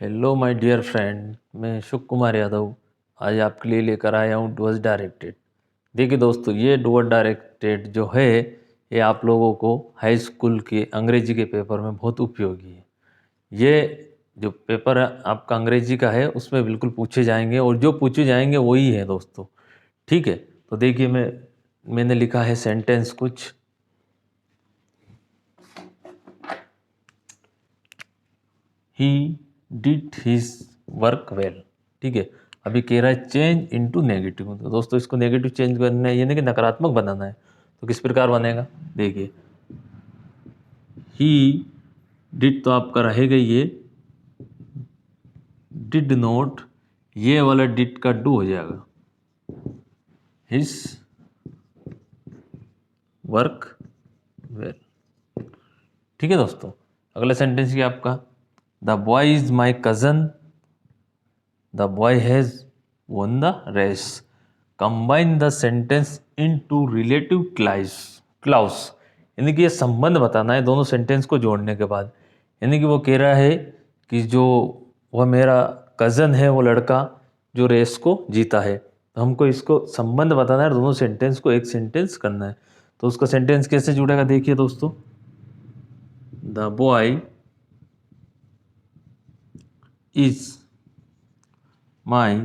Hello my dear friend, मैं शुभ कुमार यादव आज आपके लिए लेकर आया हूँ डूअर्स डायरेक्टेड। देखिए दोस्तों, ये डूअर्स डायरेक्टेड जो है ये आप लोगों को हाई स्कूल के अंग्रेजी के पेपर में बहुत उपयोगी है। ये जो पेपर आपका अंग्रेजी का है उसमें बिल्कुल पूछे जाएंगे और जो पूछे जाएंगे वही है दोस्तों। ठीक है, तो देखिए मैंने लिखा है सेंटेंस कुछ। He did his work well. ठीक है, अभी कह रहा है चेंज इनटू नेगेटिव। तो दोस्तों इसको नेगेटिव चेंज करना है, यानी कि नकारात्मक बनाना है। तो किस प्रकार बनेगा, देखिए ही डिड तो आपका रहेगा ये डिड नॉट, ये वाला डिड का डू हो जाएगा हिज वर्क वेल। ठीक है दोस्तों, अगला सेंटेंस क्या आपका, the boy is my cousin, the boy has won the race। Combine the sentence into relative clause, यानी कि ये संबंध बताना है दोनों सेंटेंस को जोड़ने के बाद। यानी कि वो कह रहा है कि जो वह मेरा कज़न है, वो लड़का जो रेस को जीता है, तो हमको इसको संबंध बताना है, दोनों सेंटेंस को एक सेंटेंस करना है। तो उसका सेंटेंस कैसे जुड़ेगा, देखिए दोस्तों, the boy is my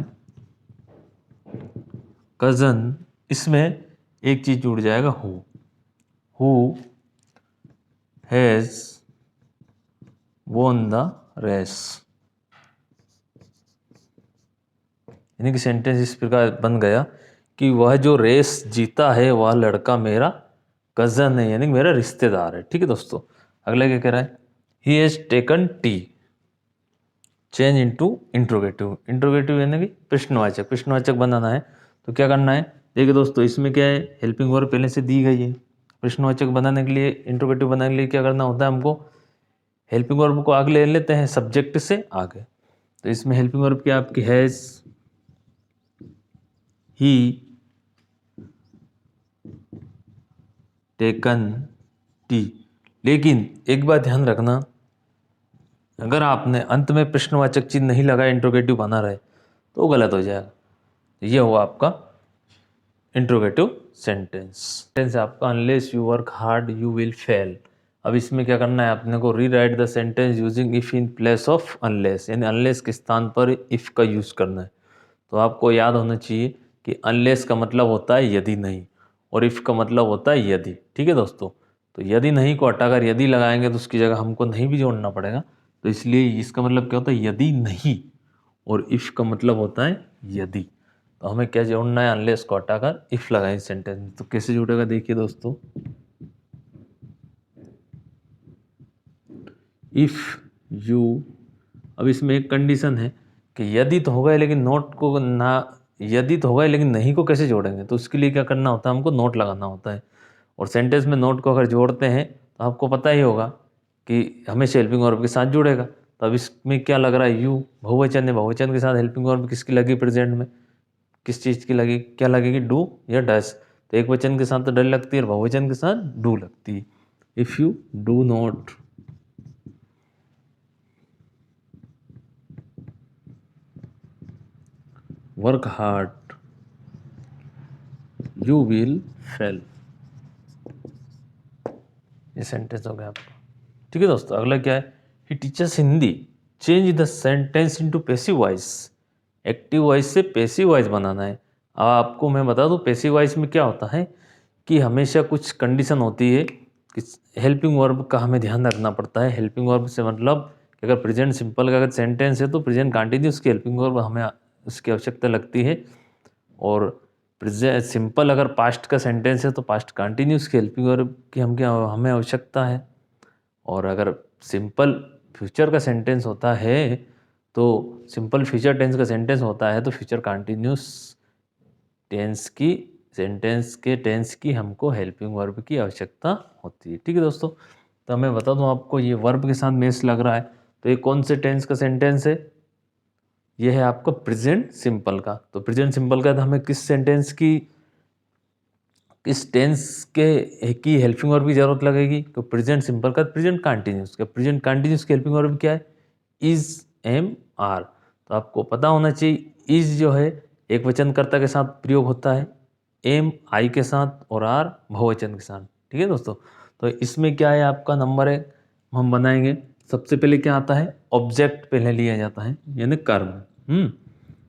cousin, इसमें एक चीज जुड़ जाएगा who has won the race. यानी कि सेंटेंस इस प्रकार बन गया कि वह जो रेस जीता है वह लड़का मेरा कजन है, यानी कि मेरा रिश्तेदार है। ठीक है दोस्तों, अगला क्या कह रहा है, he has taken T, change into interrogative. Interrogative यानी कि प्रश्नवाचक, प्रश्नवाचक बनाना है। तो क्या करना है, देखिए दोस्तों इसमें क्या है, हेल्पिंग वर्ब पहले से दी गई है। प्रश्नवाचक बनाने के लिए, इंट्रोगेटिव बनाने के लिए क्या करना होता है हमको, हेल्पिंग वर्ब को आगे ले लेते हैं सब्जेक्ट से आगे। तो इसमें हेल्पिंग वर्ब क्या आपकी हैज, ही टेकन टी। लेकिन एक बात ध्यान रखना, अगर आपने अंत में प्रश्नवाचक चिन्ह नहीं लगाया, इंट्रोगेटिव बना रहे, तो गलत हो जाएगा। ये हुआ आपका इंट्रोगेटिव सेंटेंस। सेंटेंस आपका unless you work hard you will fail. अब इसमें क्या करना है, आपने को rewrite the sentence using if in place of unless, यानी अनलेस के स्थान पर इफ का यूज करना है। तो आपको याद होना चाहिए कि अनलेस का मतलब होता है यदि नहीं, और इफ का मतलब होता है यदि। ठीक है दोस्तों, तो यदि नहीं को हटाकर यदि लगाएंगे तो उसकी जगह हमको नहीं भी जोड़ना पड़ेगा। तो इसलिए इसका मतलब क्या होता है, यदि नहीं, और इफ का मतलब होता है यदि। तो हमें क्या जोड़ना है, अनलेस को हटाकर इफ लगाएं सेंटेंस में। तो कैसे जुड़ेगा, देखिए दोस्तों, इफ यू, अब इसमें एक कंडीशन है कि यदि तो होगा लेकिन नोट को ना, यदि तो होगा लेकिन नहीं को कैसे जोड़ेंगे, तो उसके लिए क्या करना होता है, हमको नोट लगाना होता है। और सेंटेंस में नोट को अगर जोड़ते हैं तो आपको पता ही होगा कि हमेशा हेल्पिंग वर्ब के साथ जुड़ेगा। तो अब इसमें क्या लग रहा है, यू बहुवचन है, बहुवचन के साथ हेल्पिंग वर्ब किसकी लगी प्रेजेंट में, किस चीज़ की लगी, क्या लगेगी, डू या डस। तो एक वचन के साथ तो डल लगती है और बहुवचन के साथ डू लगती है। If you do not work hard you will fail. ये सेंटेंस हो गया आपका। ठीक है दोस्तों, अगला क्या है, he teachers Hindi, change the sentence into passive voice. Active voice से पैसिव वॉइस बनाना है। अब आपको मैं बता दूं पैसिव वॉइस में क्या होता है कि हमेशा कुछ कंडीशन होती है कि हेल्पिंग वर्ब का हमें ध्यान रखना पड़ता है। हेल्पिंग वर्ब से मतलब कि अगर प्रेजेंट सिंपल का अगर सेंटेंस है तो प्रेजेंट कंटिन्यूस की हेल्पिंग वर्ब हमें उसकी आवश्यकता लगती है। और प्रेजेंट सिंपल अगर पास्ट का सेंटेंस है तो पास्ट कंटिन्यूस की हेल्पिंग वर्ब की हमें आवश्यकता है। और अगर सिंपल फ्यूचर का सेंटेंस होता है तो सिंपल फ्यूचर टेंस का सेंटेंस होता है तो फ्यूचर कंटिन्यूस टेंस की, सेंटेंस के टेंस की हमको हेल्पिंग वर्ब की आवश्यकता होती है। ठीक है दोस्तों, तो मैं बता दूं आपको, ये वर्ब के साथ मैच लग रहा है, तो ये कौन से टेंस का सेंटेंस है, ये है आपका प्रेजेंट सिंपल का। तो प्रेजेंट सिंपल का तो हमें किस सेंटेंस की, किस टेंस के की हेल्पिंग वर्ब की जरूरत लगेगी, तो प्रेजेंट सिंपल का प्रेजेंट कंटिन्यूस का, प्रेजेंट कंटिन्यूस की हेल्पिंग वर्ब क्या है, इज एम आर। तो आपको पता होना चाहिए इज जो है एक वचनकर्ता के साथ प्रयोग होता है, एम आई के साथ और आर बहुवचन के साथ। ठीक है दोस्तों, तो इसमें क्या है आपका नंबर है हम बनाएंगे। सबसे पहले क्या आता है, ऑब्जेक्ट पहले लिया जाता है यानी कर्म।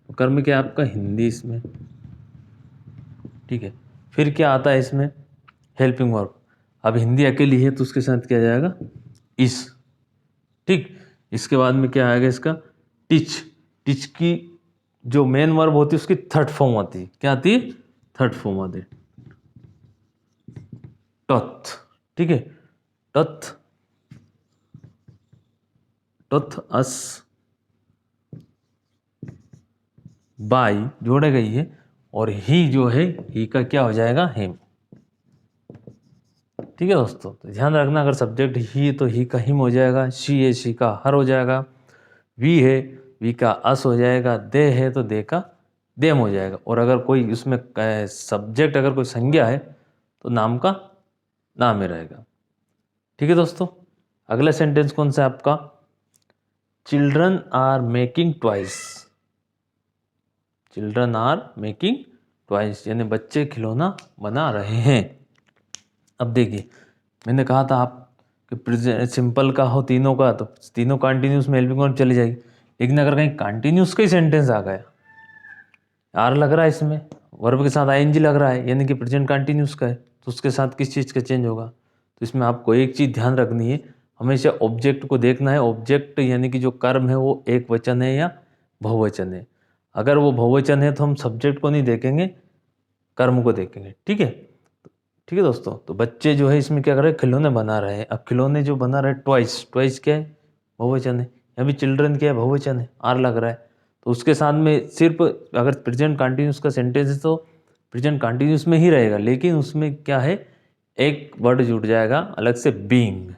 तो कर्म क्या है आपका, हिंदी इसमें। ठीक है, फिर क्या आता है इसमें, हेल्पिंग वर्ब। अब हिंदी अकेली है तो उसके साथ क्या जाएगा, इस। ठीक, इसके बाद में क्या आएगा इसका, टीच। टीच की जो मेन वर्ब होती है उसकी थर्ड फॉर्म आती है, क्या आती है, थर्ड फॉर्म आती है, टथ। ठीक है, टथ, टथ अस बाई जोड़े गई है, और ही जो है ही का क्या हो जाएगा, हिम। ठीक है दोस्तों, तो ध्यान रखना अगर सब्जेक्ट ही है तो ही का हिम हो जाएगा, शी है शी का हर हो जाएगा, वी है वी का अस हो जाएगा, दे है तो दे का देम हो जाएगा। और अगर कोई उसमें सब्जेक्ट अगर कोई संज्ञा है तो नाम का नाम ही रहेगा। ठीक है दोस्तों, अगला सेंटेंस कौन सा है आपका, children are making twice. Children are making twice यानी बच्चे खिलौना बना रहे हैं। अब देखिए मैंने कहा था आप कि प्रेजेंट सिंपल का हो तीनों का तो तीनों कंटिन्यूस में हेल्पिंग वर्ब चली जाएगी, लेकिन अगर कहीं कंटिन्यूस का ही सेंटेंस आ गया, आर लग रहा है इसमें, वर्ब के साथ आईएनजी लग रहा है यानी कि प्रेजेंट कंटिन्यूस का है, तो उसके साथ किस चीज़ का चेंज होगा। तो इसमें आपको एक चीज़ ध्यान रखनी है, हमेशा ऑब्जेक्ट को देखना है। ऑब्जेक्ट यानी कि जो कर्म है वो एक वचन है या बहुवचन है। अगर वो बहुवचन है तो हम सब्जेक्ट को नहीं देखेंगे, कर्म को देखेंगे। ठीक है, ठीक है दोस्तों, तो बच्चे जो है इसमें क्या कर रहे हैं, खिलौने बना रहे हैं। अब खिलौने जो बना रहे हैं, ट्वाइस, ट्वाइस क्या है, बहुवचन है। अभी चिल्ड्रन क्या है, बहुवचन है, आर लग रहा है। तो उसके साथ में सिर्फ अगर प्रेजेंट कंटिन्यूस का सेंटेंस है तो प्रेजेंट कंटिन्यूस में ही रहेगा, लेकिन उसमें क्या है, एक वर्ड जुड़ जाएगा अलग से, बीइंग।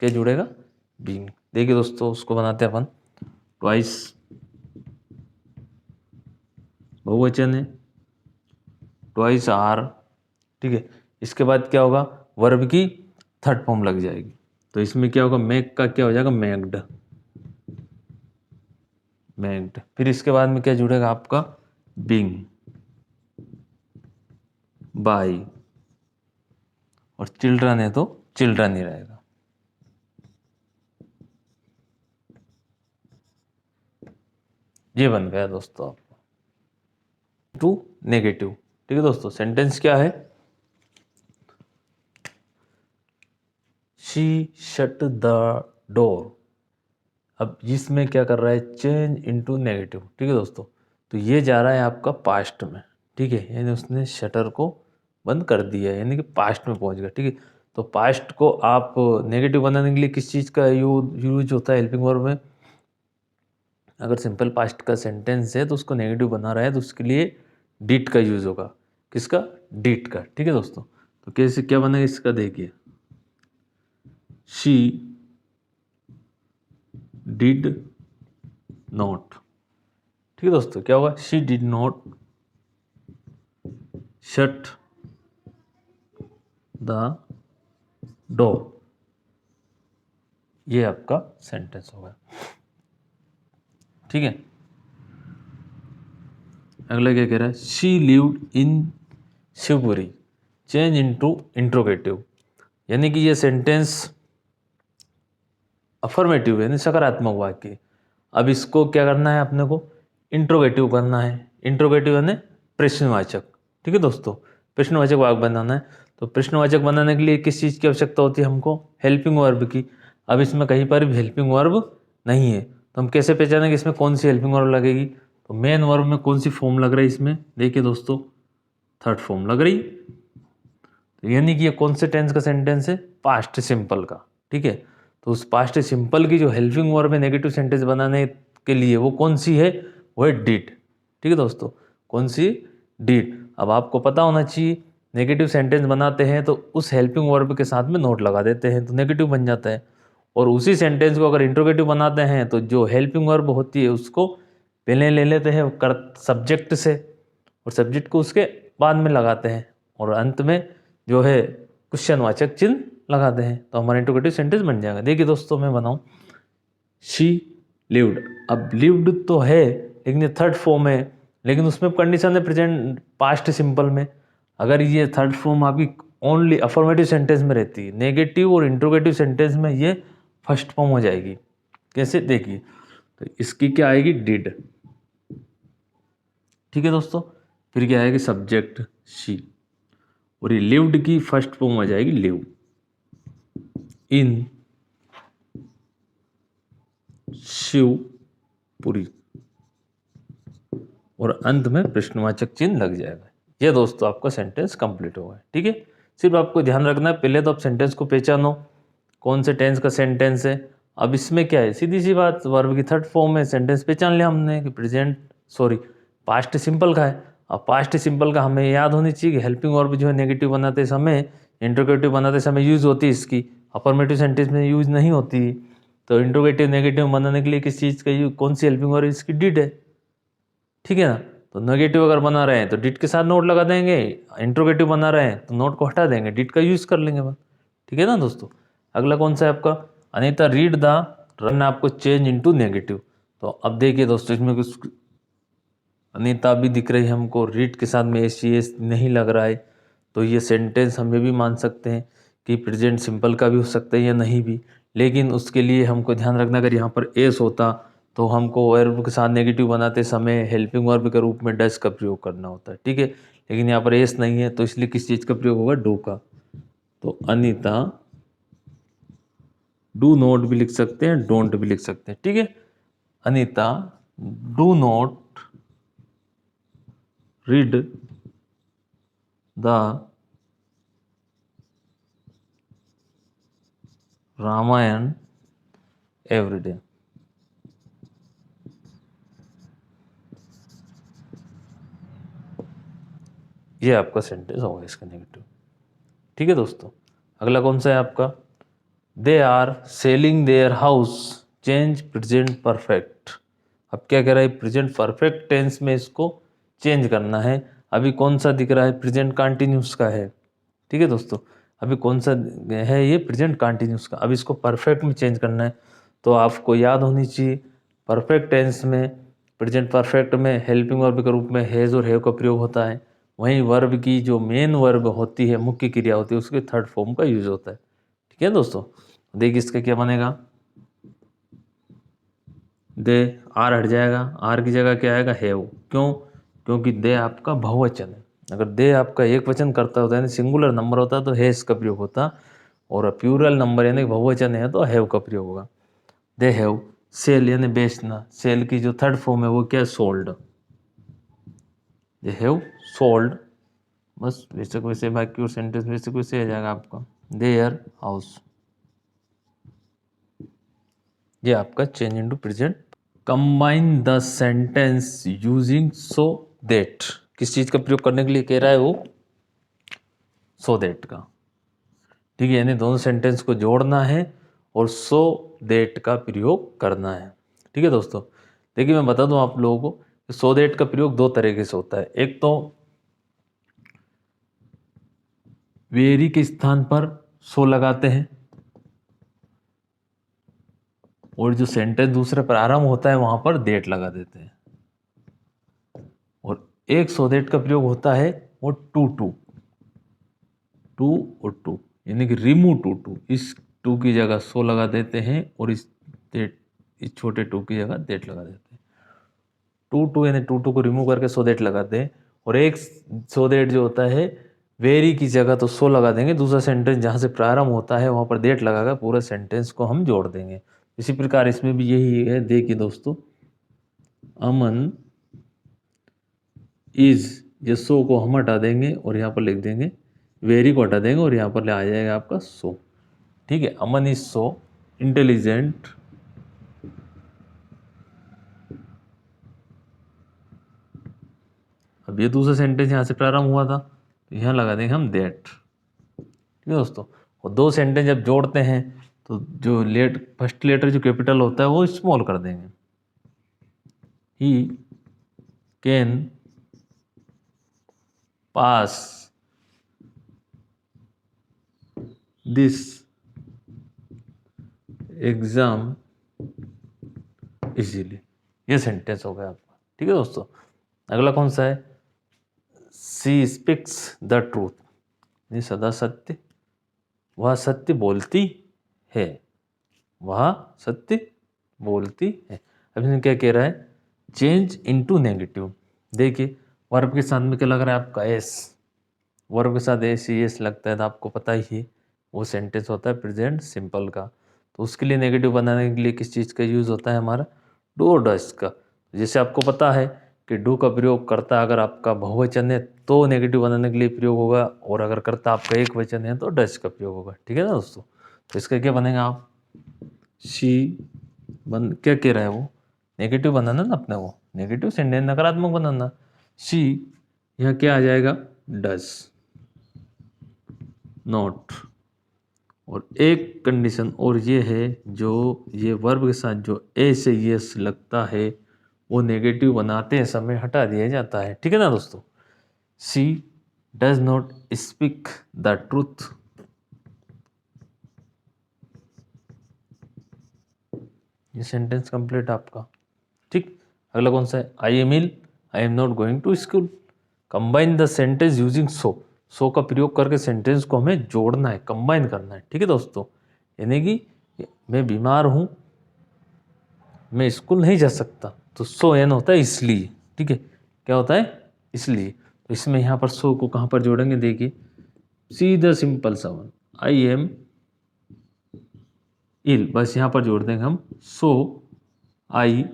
क्या जुड़ेगा, बीइंग। देखिए दोस्तों उसको बनाते हैं अपन, ट्वाइस बहुवचन है, ट्वाइस आर। ठीक है, इसके बाद क्या होगा, वर्ब की थर्ड फॉर्म लग जाएगी। तो इसमें क्या होगा, मेक का क्या हो जाएगा, मेक्ड, मेक्ड। फिर इसके बाद में क्या जुड़ेगा आपका, बिंग, बाई, और चिल्ड्रन है तो चिल्ड्रन ही रहेगा। ये बन गया दोस्तों आपका टू नेगेटिव। ठीक है दोस्तों, सेंटेंस क्या है, शी शट द डोर। अब इसमें क्या कर रहा है, चेंज इनटू नेगेटिव। ठीक है दोस्तों, तो ये जा रहा है आपका पास्ट में। ठीक है, यानी उसने शटर को बंद कर दिया यानी कि पास्ट में पहुंच गया। ठीक है, तो पास्ट को आप नेगेटिव बनाने के लिए किस चीज़ का यूज होता है हेल्पिंग वर्ब में, अगर सिंपल पास्ट का सेंटेंस है तो उसको नेगेटिव बना रहा है तो उसके लिए डिड का यूज होगा। किसका, डिड का। ठीक है दोस्तों, तो कैसे क्या बनेगा इसका, देखिए, शी डिड नॉट। ठीक है दोस्तों, क्या होगा, she did not shut the door. ये आपका सेंटेंस होगा। ठीक है, अगला क्या कह रहा है, she lived in Shivpuri, change into interrogative. यानी कि ये सेंटेंस अफर्मेटिव यानी सकारात्मक वाक्य। अब इसको क्या करना है अपने को, इंट्रोगेटिव करना है। इंट्रोगेटिव यानी प्रश्नवाचक। ठीक है दोस्तों, प्रश्नवाचक वाक्य बनाना है। तो प्रश्नवाचक बनाने के लिए किस चीज़ की आवश्यकता होती है हमको, हेल्पिंग वर्ब की। अब इसमें कहीं पर भी हेल्पिंग वर्ब नहीं है तो हम कैसे पहचानेंगे इसमें कौन सी हेल्पिंग वर्ब लगेगी। तो मेन वर्ब में कौन सी फॉर्म लग रही है इसमें, देखिए दोस्तों, थर्ड फॉर्म लग रही। तो यानी कि ये कौन से टेंस का सेंटेंस है, पास्ट सिंपल का। ठीक है, तो उस पास्ट सिंपल की जो हेल्पिंग वर्ब है नेगेटिव सेंटेंस बनाने के लिए वो कौन सी है, वो है डिड। ठीक है दोस्तों, कौन सी, डिड। अब आपको पता होना चाहिए नेगेटिव सेंटेंस बनाते हैं तो उस हेल्पिंग वर्ब के साथ में नोट लगा देते हैं तो नेगेटिव बन जाता है। और उसी सेंटेंस को अगर इंट्रोगेटिव बनाते हैं तो जो हेल्पिंग वर्ब होती है उसको पहले ले लेते हैं कर सब्जेक्ट से, और सब्जेक्ट को उसके बाद में लगाते हैं, और अंत में जो है क्वेश्चनवाचक चिन्ह लगाते हैं तो हमारा इंट्रोगेटिव सेंटेंस बन जाएगा। देखिए दोस्तों मैं बनाऊं, शी लिव्ड। अब लिव्ड तो है लेकिन ये थर्ड फॉर्म है, लेकिन उसमें कंडीशन है प्रेजेंट पास्ट सिंपल में। अगर ये थर्ड फॉर्म आपकी ओनली अफर्मेटिव सेंटेंस में रहती है, नेगेटिव और इंट्रोगेटिव सेंटेंस में ये फर्स्ट फॉर्म हो जाएगी। कैसे, देखिए, तो इसकी क्या आएगी, डिड। ठीक है दोस्तों, फिर क्या आएगी, सब्जेक्ट शी, और ये लिव्ड की फर्स्ट फॉर्म हो जाएगी लिव, इन शिवपुरी, और अंत में प्रश्नवाचक चिन्ह लग जाएगा। ये दोस्तों आपका सेंटेंस कंप्लीट होगा। ठीक है, सिर्फ आपको ध्यान रखना है, पहले तो आप सेंटेंस को पहचानो कौन से टेंस का सेंटेंस है। अब इसमें क्या है, सीधी सी बात, वर्ब की थर्ड फॉर्म में सेंटेंस पहचान लिया हमने कि पास्ट सिंपल का है। अब पास्ट सिंपल का हमें याद होनी चाहिए कि हेल्पिंग वर्ब जो है नेगेटिव बनाते समय, इंट्रोगेटिव बनाते समय यूज होती है, इसकी अफर्मेटिव सेंटेंस में यूज नहीं होती। तो इंट्रोगेटिव नेगेटिव बनाने के लिए किस चीज़ का यूज, कौन सी हेल्पिंग वर्ब, इसकी डिड है। ठीक है ना, तो नेगेटिव अगर बना रहे हैं तो डिड के साथ नोट लगा देंगे, इंट्रोगेटिव बना रहे हैं तो नोट को हटा देंगे, डिड का यूज कर लेंगे बस। ठीक है ना दोस्तों। अगला कौन सा है आपका, अनीता रीड द रन, आपको चेंज इनटू नेगेटिव। तो अब देखिए दोस्तों, इसमें कुछ अनीता भी दिख रही है हमको, रीड के साथ में एस नहीं लग रहा है, तो ये सेंटेंस हम ये भी मान सकते हैं कि प्रेजेंट सिंपल का भी हो सकता है या नहीं भी। लेकिन उसके लिए हमको ध्यान रखना, अगर यहाँ पर एस होता तो हमको वर्ब के साथ नेगेटिव बनाते समय हेल्पिंग वर्ब के रूप में डस का प्रयोग करना होता है। ठीक है, लेकिन यहाँ पर एस नहीं है, तो इसलिए किस चीज़ का प्रयोग होगा, डू का। तो अनीता डू नॉट भी लिख सकते हैं, डोंट भी लिख सकते हैं। ठीक है, Anita do not read the Ramayana everyday. ये आपका सेंटेंस होगा इसका नेगेटिव। ठीक है दोस्तों, अगला कौन सा है आपका, they are selling their house, change present perfect. अब क्या कह रहा है, प्रेजेंट परफेक्ट टेंस में इसको चेंज करना है। अभी कौन सा दिख रहा है, प्रेजेंट कंटिन्यूस का है। ठीक है दोस्तों, अभी कौन सा है, ये प्रेजेंट कंटिन्यूस का। अब इसको परफेक्ट में चेंज करना है, तो आपको याद होनी चाहिए परफेक्ट टेंस में, प्रेजेंट परफेक्ट में हेल्पिंग वर्ब के रूप में हैज़ और हैव का प्रयोग होता है। वहीं वर्ब की जो मेन वर्ब होती है, मुख्य क्रिया होती है, उसके थर्ड फॉर्म का यूज होता है। ठीक है दोस्तों, देखिए इसका क्या बनेगा, दे, आर हट जाएगा, आर की जगह क्या आएगा, हैव। क्यों, क्योंकि दे आपका बहुवचन है। अगर दे आपका एक वचन करता होता है, यानी सिंगुलर नंबर होता तो हैज का प्रयोग होता, और प्लूरल नंबर यानी बहुवचन है तो हैव का प्रयोग होगा। दे हैव सेल यानी बेचना, सेल की जो थर्ड फॉर्म है वो क्या है, सोल्ड। दे हैव सोल्ड, बस वैसे वैसे बाकी और सेंटेंस वैसे वैसे आ जाएगा आपका, देयर हाउस। ये आपका change into present. Combine the sentence using so that, किस चीज का प्रयोग करने के लिए कह रहा है वो, सो दैट का। ठीक है, यानी दोनों सेंटेंस को जोड़ना है और सो दैट का प्रयोग करना है। ठीक है दोस्तों, देखिए मैं बता दूं आप लोगों को, सो दैट का प्रयोग दो तरीके से होता है। एक तो वेरी के स्थान पर सो लगाते हैं, और जो सेंटेंस दूसरे प्रारंभ होता है वहां पर दैट लगा देते हैं। और एक सो दैट का प्रयोग होता है वो टू टू, टू और टू, यानी कि रिमूव टू टू, इस टू की जगह सो लगा देते हैं और इस डेट, इस छोटे टू की जगह डेट लगा देते हैं। टू टू यानी टू टू को रिमूव करके सो डेट लगाते हैं, और एक सो डेट जो होता है वेरी की जगह तो सो लगा देंगे, दूसरा सेंटेंस जहाँ से प्रारंभ होता है वहाँ पर डेट लगाकर पूरे सेंटेंस को हम जोड़ देंगे। इसी प्रकार इसमें भी यही है। देखिए दोस्तों, अमन इज, ये सो को हम हटा देंगे और यहाँ पर लिख देंगे, वेरी को हटा देंगे और यहाँ पर आ जाएगा आपका सो। ठीक है, अमन इज सो इंटेलिजेंट अब ये दूसरा सेंटेंस यहाँ से प्रारंभ हुआ था तो यहाँ लगा देंगे हम दैट। ठीक है दोस्तों, और दो सेंटेंस जब जोड़ते हैं तो जो फर्स्ट लेटर जो कैपिटल होता है वो स्मॉल कर देंगे। He can pass this exam easily. ये सेंटेंस हो गया आपका। ठीक है दोस्तों। अगला कौन सा है? सी स्पीक्स द ट्रूथ, ये सदा सत्य, वह सत्य बोलती है, वह सत्य बोलती है। अब इसमें क्या कह रहा है? Change into negative. देखिए वर्ब के साथ में क्या लग रहा है आपका? एस। वर्ब के साथ एस ही एस लगता है तो आपको पता ही है वो सेंटेंस होता है प्रेजेंट सिंपल का। तो उसके लिए नेगेटिव बनाने के लिए किस चीज़ का यूज़ होता है हमारा? डू और डस का। जैसे आपको पता है कि डू का प्रयोग करता अगर आपका बहुवचन है तो नेगेटिव बनाने के लिए प्रयोग होगा, और अगर करता आपका एक वचन है तो डस का प्रयोग होगा। ठीक है ना दोस्तों? तो इसका क्या बनेगा? आप शी क्या कह रहा है वो? नेगेटिव बनाना ना अपने, वो नेगेटिव सेंटेंस नकारात्मक बनाना। शी यहाँ क्या आ जाएगा? Does not. और एक कंडीशन और ये है, जो ये वर्ब के साथ जो ए से यस लगता है वो नेगेटिव बनाते समय हटा दिया जाता है। ठीक है ना दोस्तों? She does not speak the truth, ये सेंटेंस कंप्लीट आपका। ठीक। अगला कौन सा है? I am ill, I am not going to school. Combine the sentence using so का प्रयोग करके सेंटेंस को हमें जोड़ना है, कंबाइन करना है। ठीक है दोस्तों? यानी कि मैं बीमार हूँ, मैं स्कूल नहीं जा सकता, तो सो एन होता है इसलिए। ठीक है, क्या होता है? इसलिए। तो इसमें यहाँ पर सो को कहाँ पर जोड़ेंगे? देखिए सीधा सिंपल सा वन, आई एम इल, बस यहाँ पर जोड़ देंगे हम सो आई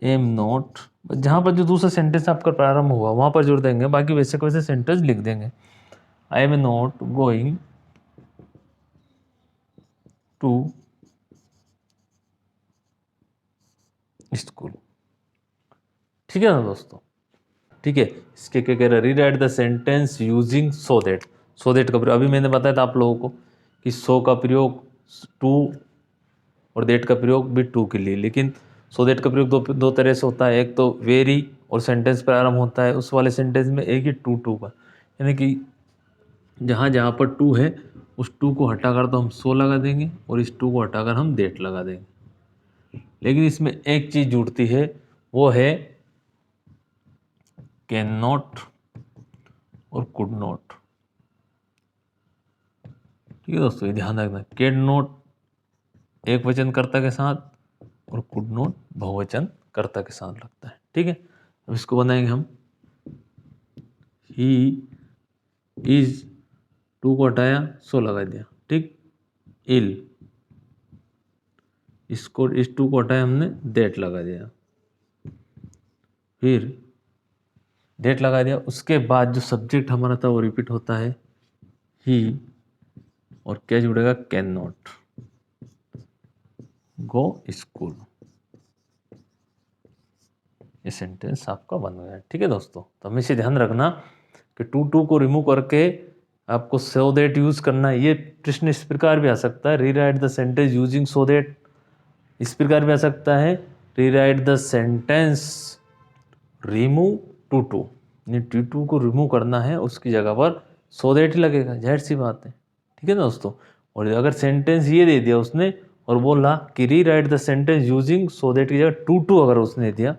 एम नॉट। जहाँ पर जो दूसरा सेंटेंस आपका प्रारंभ हुआ वहाँ पर जोड़ देंगे, बाकी वैसे को वैसे सेंटेंस लिख देंगे। I am not going to school. ठीक है ना दोस्तों? ठीक है। इसके क्या कह रहा है? Rewrite the sentence using so that का प्रयोग अभी मैंने बताया था आप लोगों को कि सो का प्रयोग टू और दैट का प्रयोग भी टू के लिए, लेकिन सो दैट का प्रयोग दो तरह से होता है। एक तो वेरी और सेंटेंस प्रारंभ होता है उस वाले सेंटेंस में, एक ही टू का, यानी कि जहाँ जहाँ पर टू है उस टू को हटाकर तो हम सो लगा देंगे और इस टू को हटाकर हम दैट लगा देंगे। लेकिन इसमें एक चीज़ जुड़ती है, वो है कैन नॉट और कुड नॉट। ठीक है दोस्तों, ये ध्यान रखना। कैन नॉट एक वचन कर्ता के साथ और कुड नॉट बहुवचन कर्ता के साथ लगता है। ठीक है, अब इसको बनाएंगे हम। ही इज, टू को हटाया सो लगा दिया। ठीक। इल, इसको इस टू को हटाया हमने दैट लगा दिया, फिर दैट लगा दिया। उसके बाद जो सब्जेक्ट हमारा था वो रिपीट होता है ही, और क्या जुड़ेगा? Can not go school. ये सेंटेंस आपका बन गया। ठीक है दोस्तों, तो हमेशा ध्यान रखना कि टू को रिमूव करके आपको सो दैट यूज करना है। ये प्रश्न इस प्रकार भी आ सकता है, rewrite the sentence using so that. इस प्रकार भी आ सकता है, rewrite the sentence remove too यानी टू को रिमूव करना है, उसकी जगह पर सो दैट ही लगेगा, जाहिर सी बात है। ठीक है ना दोस्तों? और अगर सेंटेंस ये दे दिया उसने और बोला कि री right the sentence using so that की जगह टू अगर उसने दे दिया,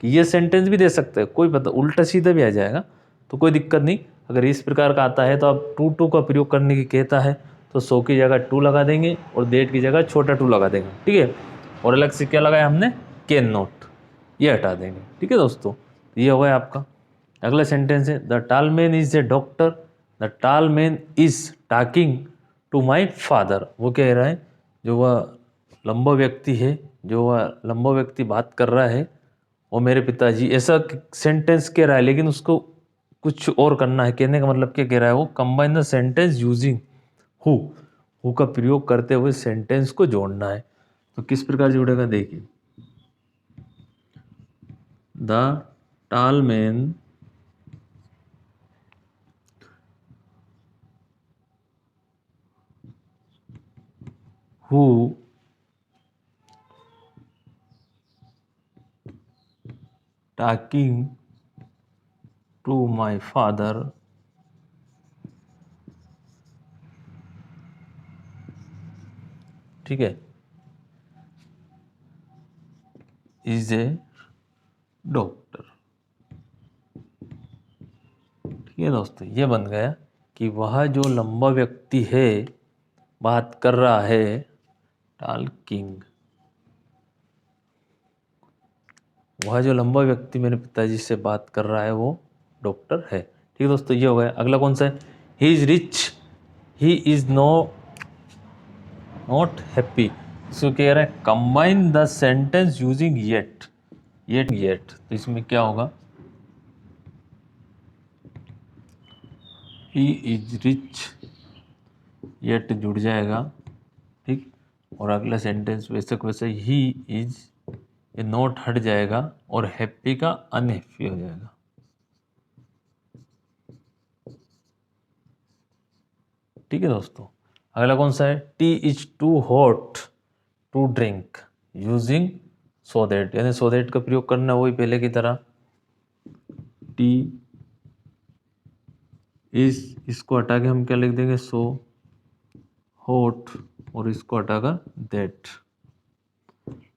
कि ये सेंटेंस भी दे सकते हैं, कोई पता उल्टा सीधा भी आ जाएगा तो कोई दिक्कत नहीं। अगर इस प्रकार का आता है तो आप टू का प्रयोग करने की कहता है तो सो की जगह टू लगा देंगे और डेट की जगह छोटा टू लगा देंगे। ठीक है, और अलग से क्या लगाया हमने? कैन नॉट, ये हटा देंगे। ठीक है दोस्तों, ये हो गया आपका। अगला सेंटेंस है the tall man is a doctor, the tall man is talking to my father. वो कह रहा है, जो वह लंबा व्यक्ति है, जो वह लंबा व्यक्ति बात कर रहा है वो मेरे पिताजी, ऐसा सेंटेंस कह रहा है, लेकिन उसको कुछ और करना है। कहने का मतलब क्या कह रहा है वो? Combine the sentence using who, who का प्रयोग करते हुए सेंटेंस को जोड़ना है। तो किस प्रकार जोड़ेगा? देखिए the tall man who talking to my father ठीक है, इज ए डॉक्टर। ठीक है दोस्तों, ये बन गया कि वह जो लंबा व्यक्ति है बात कर रहा है, टॉकिंग, वह जो लंबा व्यक्ति मेरे पिताजी से बात कर रहा है वो डॉक्टर है। ठीक है दोस्तों, ये हो गया। अगला कौन सा है? He is rich, he is not happy. इसको कह रहे हैं combine the sentence using yet. Yet तो इसमें क्या होगा? ही इज रिच, येट जुड़ जाएगा, ठीक। और अगला सेंटेंस वैसे को वैसे ही इज, ये नोट हट जाएगा और हैप्पी का अनहैप्पी हो जाएगा। ठीक है दोस्तों, अगला कौन सा है? Tea is too hot to drink using so that, यानी सो दैट का प्रयोग करना वही पहले की तरह। टी इज, इसको हटा के हम क्या लिख देंगे? सो हॉट, और इसको हटाकर दैट।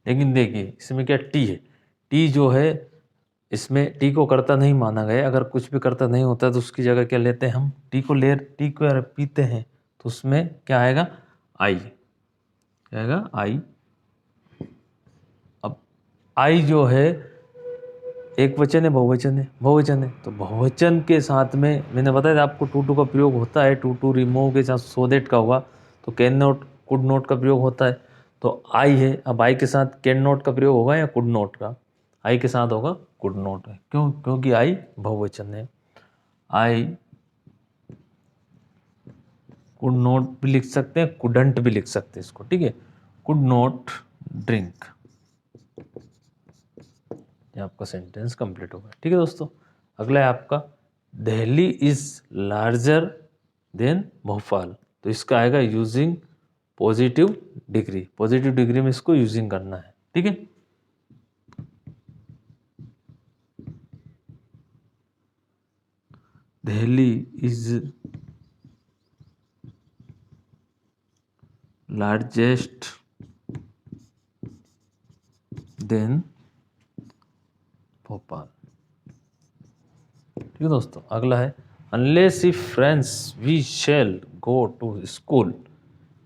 लेकिन देखिए इसमें क्या टी है, टी जो है इसमें टी को करता नहीं माना गया। अगर कुछ भी करता नहीं होता तो उसकी जगह क्या लेते हैं हम? टी को अगर पीते हैं तो उसमें क्या आएगा? आई, क्या आएगा? आई। अब आई जो है एक वचन है बहुवचन है? बहुवचन है, तो बहुवचन के साथ में मैंने बताया था आपको टू टू का प्रयोग होता है। टू टू रिमूव के साथ सो दैट का होगा, तो कैन नॉट कुड नॉट का प्रयोग होता है। तो आई है, अब आई के साथ कैन नॉट का प्रयोग होगा या कुड नॉट का? आई के साथ होगा कुड नॉट है। क्यों? क्योंकि आई बहुवचन है। आई कुड नॉट भी लिख सकते हैं, कुडंट भी लिख सकते हैं इसको, ठीक है। कुड नॉट ड्रिंक, ये आपका सेंटेंस कंप्लीट होगा। ठीक है दोस्तों, अगला है आपका Delhi is larger than Bhopal. तो इसका आएगा using positive degree. Positive degree में इसको यूजिंग करना है, ठीक है। Delhi is largest than Bhopal. ठीक है दोस्तों, अगला है unless if friends we shall go to school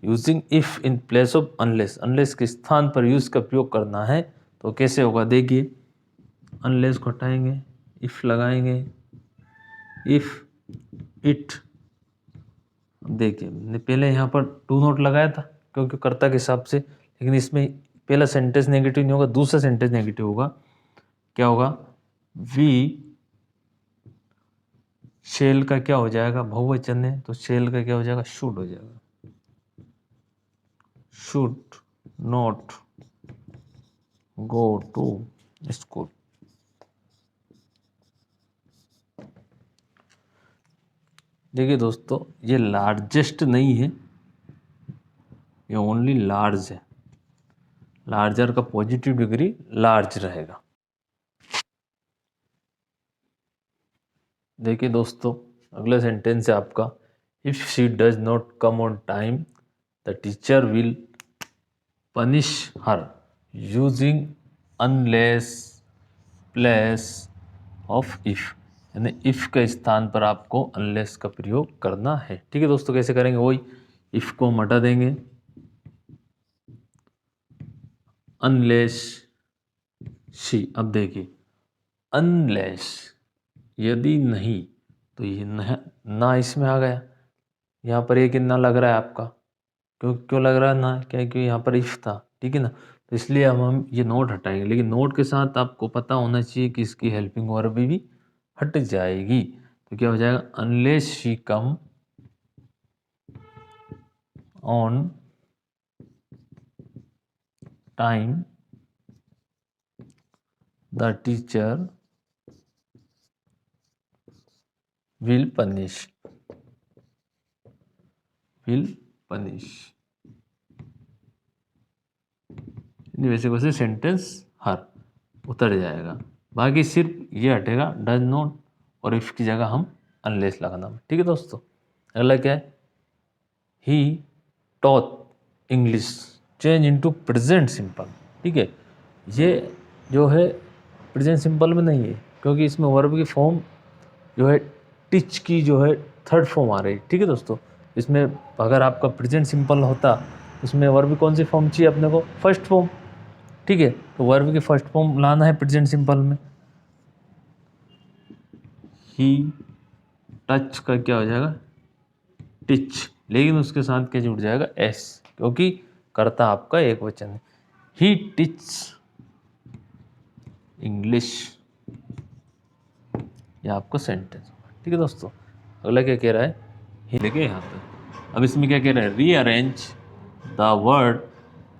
using if in place of unless. Unless के स्थान पर यूज का प्रयोग करना है तो कैसे होगा? देखिए, अनलेस को हटाएंगे, इफ लगाएंगे, इफ इट। देखिए मैंने पहले यहाँ पर टू नॉट लगाया था क्योंकि कर्ता के हिसाब से, लेकिन इसमें पहला सेंटेंस नेगेटिव नहीं होगा, दूसरा सेंटेंस नेगेटिव होगा। क्या होगा? वी शेल का क्या हो जाएगा? बहुवचन है तो शेल का क्या हो जाएगा? शुड हो जाएगा। Should not go to school. देखिए दोस्तों, ये लार्जेस्ट नहीं है, ये ओनली लार्ज है। लार्जर का पॉजिटिव डिग्री लार्ज रहेगा। देखिए दोस्तों, अगला सेंटेंस है आपका if she does not come on time the teacher will punish her using unless place of if, यानी इफ के स्थान पर आपको अनलेस का प्रयोग करना है। ठीक है दोस्तों, कैसे करेंगे? वही इफ को हम हटा देंगे, अनलेस शी। अब देखिए अनलेस, यदि नहीं, तो ये ना इसमें आ गया। यहाँ पर एक ना लग रहा है आपका, क्यों लग रहा है ना? क्या? क्योंकि यहाँ पर इफ था, ठीक है ना। तो इसलिए हम ये नोट हटाएंगे, लेकिन नोट के साथ आपको पता होना चाहिए कि इसकी हेल्पिंग वर्ब भी हट जाएगी। तो क्या हो जाएगा? Unless she come on time the teacher will punish, will punish. वैसे वैसे सेंटेंस हर उतर जाएगा, बाकी सिर्फ ये हटेगा डज नॉट, और इफ की जगह हम अनलेस लगाना। ठीक है दोस्तों, अगला क्या है? He taught English change into present simple. ठीक है, ये जो है प्रेजेंट सिंपल में नहीं है, क्योंकि इसमें वर्ब की फॉर्म जो है टीच की जो है थर्ड फॉर्म आ रही है। ठीक है दोस्तों, इसमें अगर आपका प्रेजेंट सिंपल होता, उसमें वर्ब की कौन सी फॉर्म चाहिए अपने को? First form. ठीक है, तो वर्ब की फर्स्ट फॉर्म लाना है प्रेजेंट सिंपल में। ही टच का क्या हो जाएगा? टिच, लेकिन उसके साथ क्या जुड़ जाएगा? एस, क्योंकि कर्ता आपका एक वचन है। ही टीच इंग्लिश, ये आपका सेंटेंस। ठीक है दोस्तों, अगला क्या कह रहा है? ही लेके यहाँ तक। अब इसमें क्या कह रहा है? Rearrange the word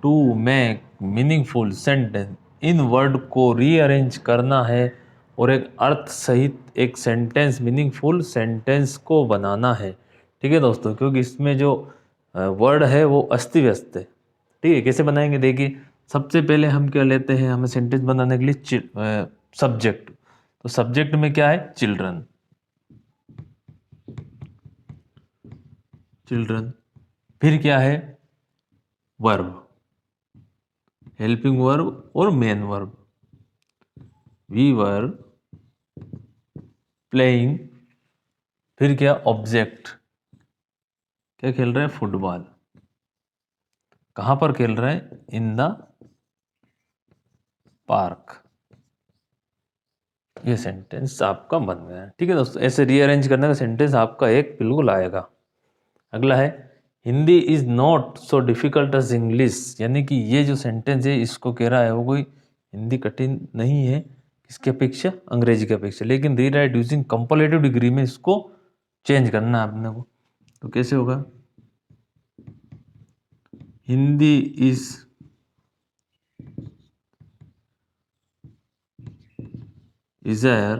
to make meaningful sentence. इन वर्ड को रीअरेंज करना है और एक अर्थ सहित एक सेंटेंस, मीनिंगफुल सेंटेंस को बनाना है। ठीक है दोस्तों, क्योंकि इसमें जो वर्ड है वो अस्त व्यस्त है। ठीक है, कैसे बनाएंगे? देखिए, सबसे पहले हम क्या लेते हैं, हमें सेंटेंस बनाने के लिए सब्जेक्ट। तो सब्जेक्ट में क्या है? Children, children. फिर क्या है? वर्ब, हेल्पिंग वर्ब और main verb. We were playing. फिर क्या? ऑब्जेक्ट, क्या खेल रहे हैं? फुटबॉल। कहां पर खेल रहे हैं? In the park. ये सेंटेंस आपका बन गया है। ठीक है दोस्तों, ऐसे रीअरेंज करने का सेंटेंस आपका एक बिल्कुल आएगा। अगला है, Hindi is not so difficult as English. यानी कि ये जो सेंटेंस है, इसको कह रहा है वो कोई हिंदी कठिन नहीं है किसके अपेक्षा? अंग्रेजी के अपेक्षा। लेकिन रीराइट यूजिंग कंपैरेटिव डिग्री में इसको चेंज करना है अपने को। तो कैसे होगा? Hindi is easier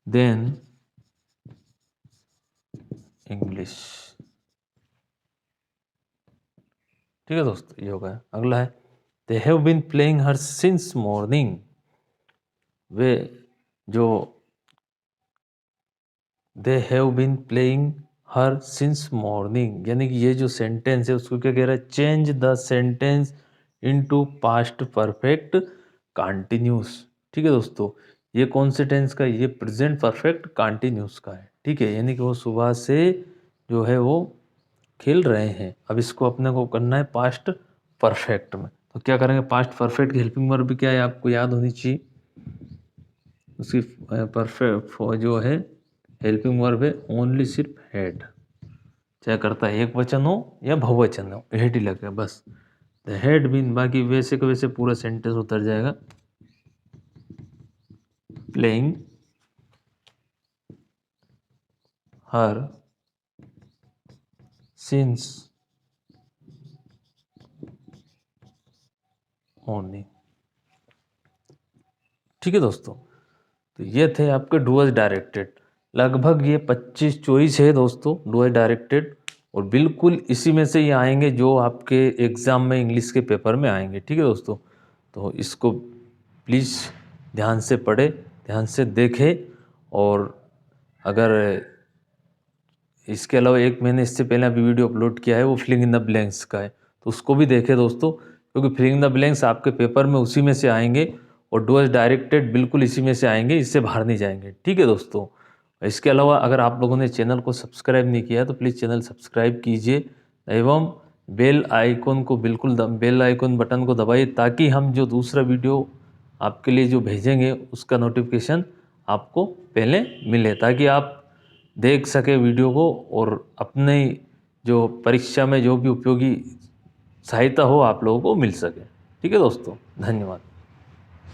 than English. ठीक है दोस्तों, ये हो गया। अगला है, they have been playing her since morning. वे जो they have been playing her since morning, यानी कि ये जो सेंटेंस है उसको क्या कह रहा है? Change the sentence into past perfect continuous. ठीक है दोस्तों, ये कौन से टेंस का? ये प्रेजेंट परफेक्ट कंटिन्यूस का है। ठीक है, यानी कि वो सुबह से जो है वो खेल रहे हैं। अब इसको अपने को करना है पास्ट परफेक्ट में। तो क्या करेंगे? पास्ट परफेक्ट की हेल्पिंग वर्ब भी क्या है? आपको याद होनी चाहिए। उसकी परफेक्ट जो है हेल्पिंग वर्ब है ओनली, सिर्फ हेड। चाहे करता है एक वचन हो या बहुवचन हो, हेड ही लगे बस। द हेड बीन, बाकी वैसे के वैसे पूरा सेंटेंस उतर जाएगा। Playing her since morning. ठीक है दोस्तों, तो ये थे आपके डूअर्स डायरेक्टेड। लगभग ये 25 चॉइस है दोस्तों डूअर्स डायरेक्टेड, और बिल्कुल इसी में से ये आएंगे जो आपके एग्ज़ाम में इंग्लिश के पेपर में आएंगे। ठीक है दोस्तों, तो इसको प्लीज़ ध्यान से पढ़े, ध्यान से देखें। और अगर इसके अलावा एक मैंने इससे पहले अभी वीडियो अपलोड किया है, वो फिलिंग इन द ब्लैंक्स का है, तो उसको भी देखें दोस्तों, क्योंकि फिलिंग इन द ब्लैंक्स आपके पेपर में उसी में से आएंगे, और डूअर्स डायरेक्टेड बिल्कुल इसी में से आएंगे, इससे बाहर नहीं जाएंगे। ठीक है दोस्तों, इसके अलावा अगर आप लोगों ने चैनल को सब्सक्राइब नहीं किया तो प्लीज़ चैनल सब्सक्राइब कीजिए, एवं बेल आइकन को बिल्कुल बेल आइकन बटन को दबाइए, ताकि हम जो दूसरा वीडियो आपके लिए जो भेजेंगे उसका नोटिफिकेशन आपको पहले मिले, ताकि आप देख सके वीडियो को, और अपने जो परीक्षा में जो भी उपयोगी सहायता हो आप लोगों को मिल सके। ठीक है दोस्तों, धन्यवाद।